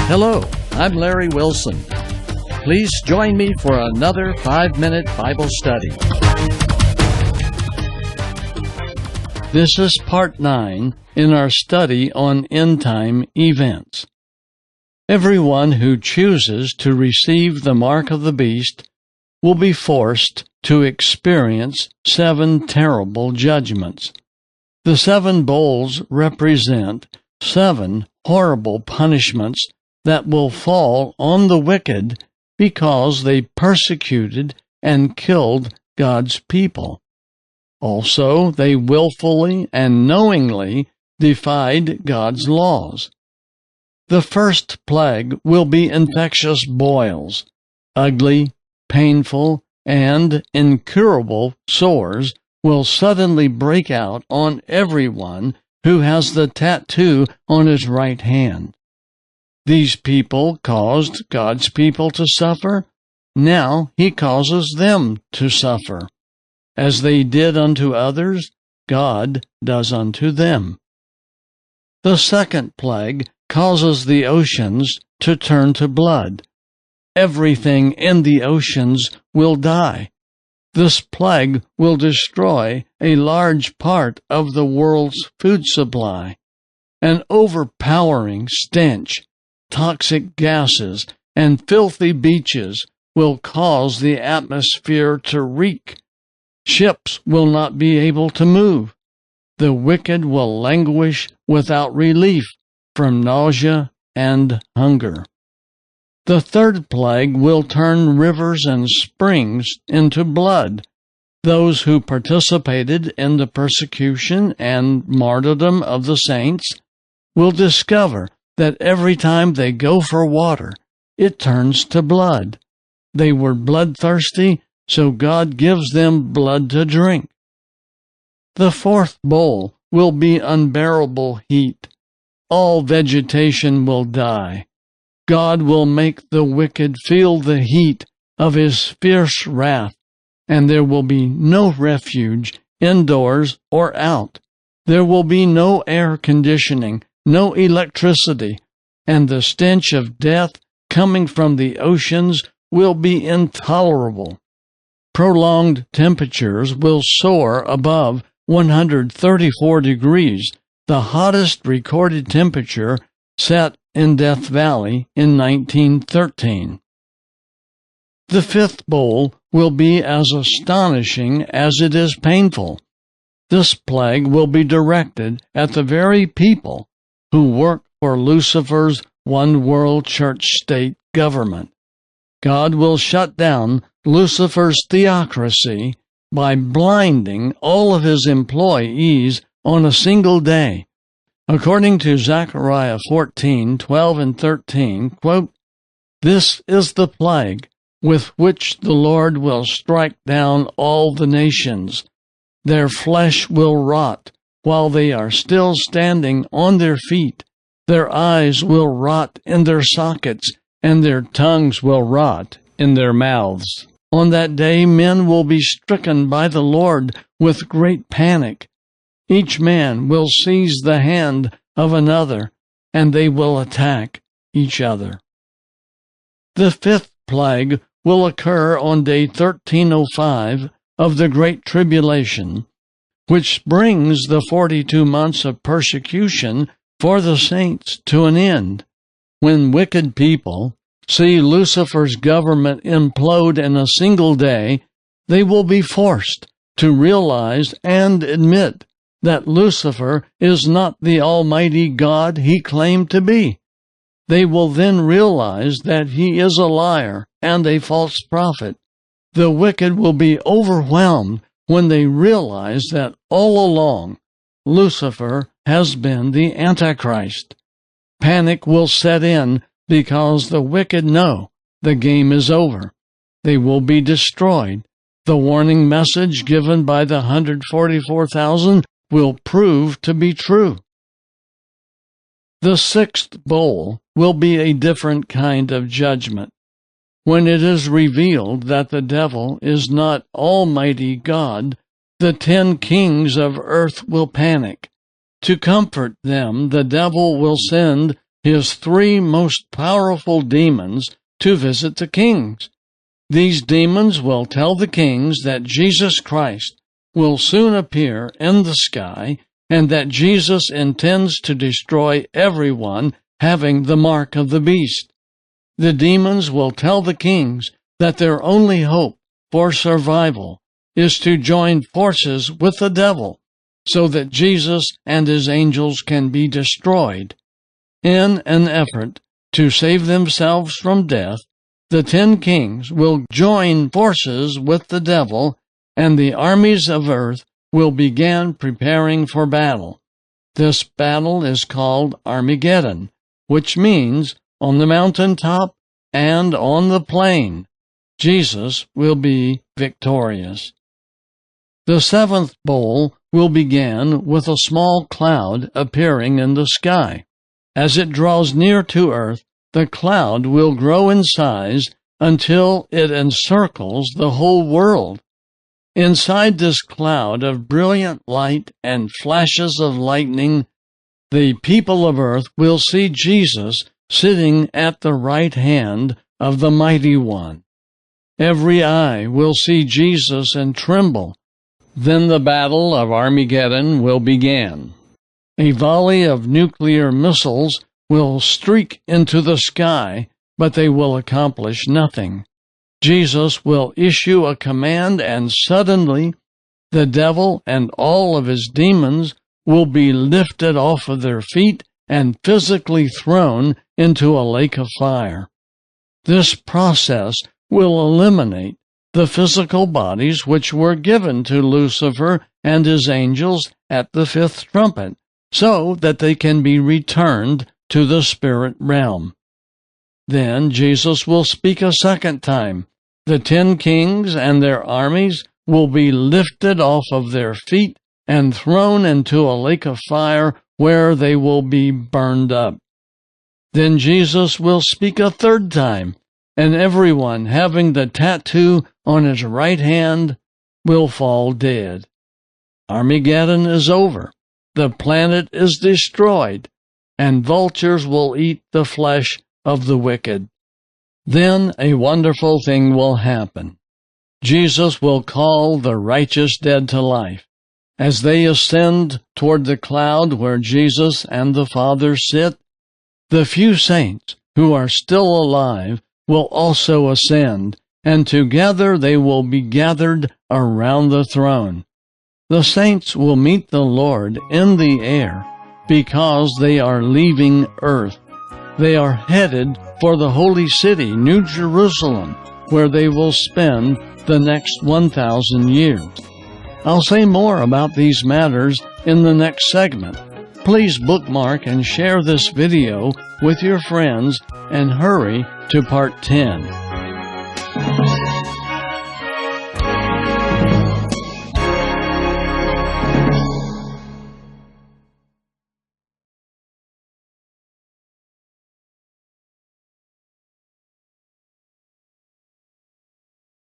Hello, I'm Larry Wilson. Please join me for another 5-minute Bible study. This is part 9 in our study on end-time events. Everyone who chooses to receive the mark of the beast will be forced to experience 7 terrible judgments. The 7 bowls represent 7 horrible punishments that will fall on the wicked because they persecuted and killed God's people. Also, they willfully and knowingly defied God's laws. The first plague will be infectious boils, ugly, painful, and incurable sores will suddenly break out on everyone who has the tattoo on his right hand. These people caused God's people to suffer. Now he causes them to suffer. As they did unto others, God does unto them. The second plague causes the oceans to turn to blood. Everything in the oceans will die. This plague will destroy a large part of the world's food supply. An overpowering stench, toxic gases, and filthy beaches will cause the atmosphere to reek. Ships will not be able to move. The wicked will languish without relief from nausea and hunger. The third plague will turn rivers and springs into blood. Those who participated in the persecution and martyrdom of the saints will discover that every time they go for water, it turns to blood. They were bloodthirsty, so God gives them blood to drink. The fourth bowl will be unbearable heat. All vegetation will die. God will make the wicked feel the heat of his fierce wrath, and there will be no refuge indoors or out. There will be no air conditioning, no electricity, and the stench of death coming from the oceans will be intolerable. Prolonged temperatures will soar above 134 degrees, the hottest recorded temperature set in Death Valley in 1913. The fifth bowl will be as astonishing as it is painful. This plague will be directed at the very people who work for Lucifer's one-world church-state government. God will shut down Lucifer's theocracy by blinding all of his employees on a single day. According to Zechariah 14:12 and 13, quote, "This is the plague with which the Lord will strike down all the nations. Their flesh will rot while they are still standing on their feet. Their eyes will rot in their sockets, and their tongues will rot in their mouths. On that day men will be stricken by the Lord with great panic. Each man will seize the hand of another, and they will attack each other." The fifth plague will occur on day 1305 of the Great Tribulation, which brings the 42 months of persecution for the saints to an end. When wicked people see Lucifer's government implode in a single day, they will be forced to realize and admit that Lucifer is not the almighty God he claimed to be. They will then realize that he is a liar and a false prophet. The wicked will be overwhelmed when they realize that all along Lucifer has been the Antichrist. Panic will set in because the wicked know the game is over. They will be destroyed. The warning message given by the 144,000 will prove to be true. The sixth bowl will be a different kind of judgment. When it is revealed that the devil is not Almighty God, the 10 kings of earth will panic. To comfort them, the devil will send his three most powerful demons to visit the kings. These demons will tell the kings that Jesus Christ will soon appear in the sky and that Jesus intends to destroy everyone having the mark of the beast. The demons will tell the kings that their only hope for survival is to join forces with the devil so that Jesus and his angels can be destroyed. In an effort to save themselves from death, the 10 kings will join forces with the devil, and the armies of earth will begin preparing for battle. This battle is called Armageddon, which means on the mountaintop and on the plain, Jesus will be victorious. The 7th bowl will begin with a small cloud appearing in the sky. As it draws near to earth, the cloud will grow in size until it encircles the whole world. Inside this cloud of brilliant light and flashes of lightning, the people of earth will see Jesus sitting at the right hand of the Mighty One. Every eye will see Jesus and tremble. Then the battle of Armageddon will begin. A volley of nuclear missiles will streak into the sky, but they will accomplish nothing. Jesus will issue a command, and suddenly the devil and all of his demons will be lifted off of their feet and physically thrown into a lake of fire. This process will eliminate the physical bodies which were given to Lucifer and his angels at the 5th trumpet, so that they can be returned to the spirit realm. Then Jesus will speak a second time. The 10 kings and their armies will be lifted off of their feet and thrown into a lake of fire where they will be burned up. Then Jesus will speak a third time, and everyone having the tattoo on his right hand will fall dead. Armageddon is over. The planet is destroyed, and vultures will eat the flesh of the wicked. Then a wonderful thing will happen. Jesus will call the righteous dead to life. As they ascend toward the cloud where Jesus and the Father sit, the few saints who are still alive will also ascend, and together they will be gathered around the throne. The saints will meet the Lord in the air because they are leaving earth. They are headed for the holy city, New Jerusalem, where they will spend the next 1,000 years. I'll say more about these matters in the next segment. Please bookmark and share this video with your friends and hurry to part 10.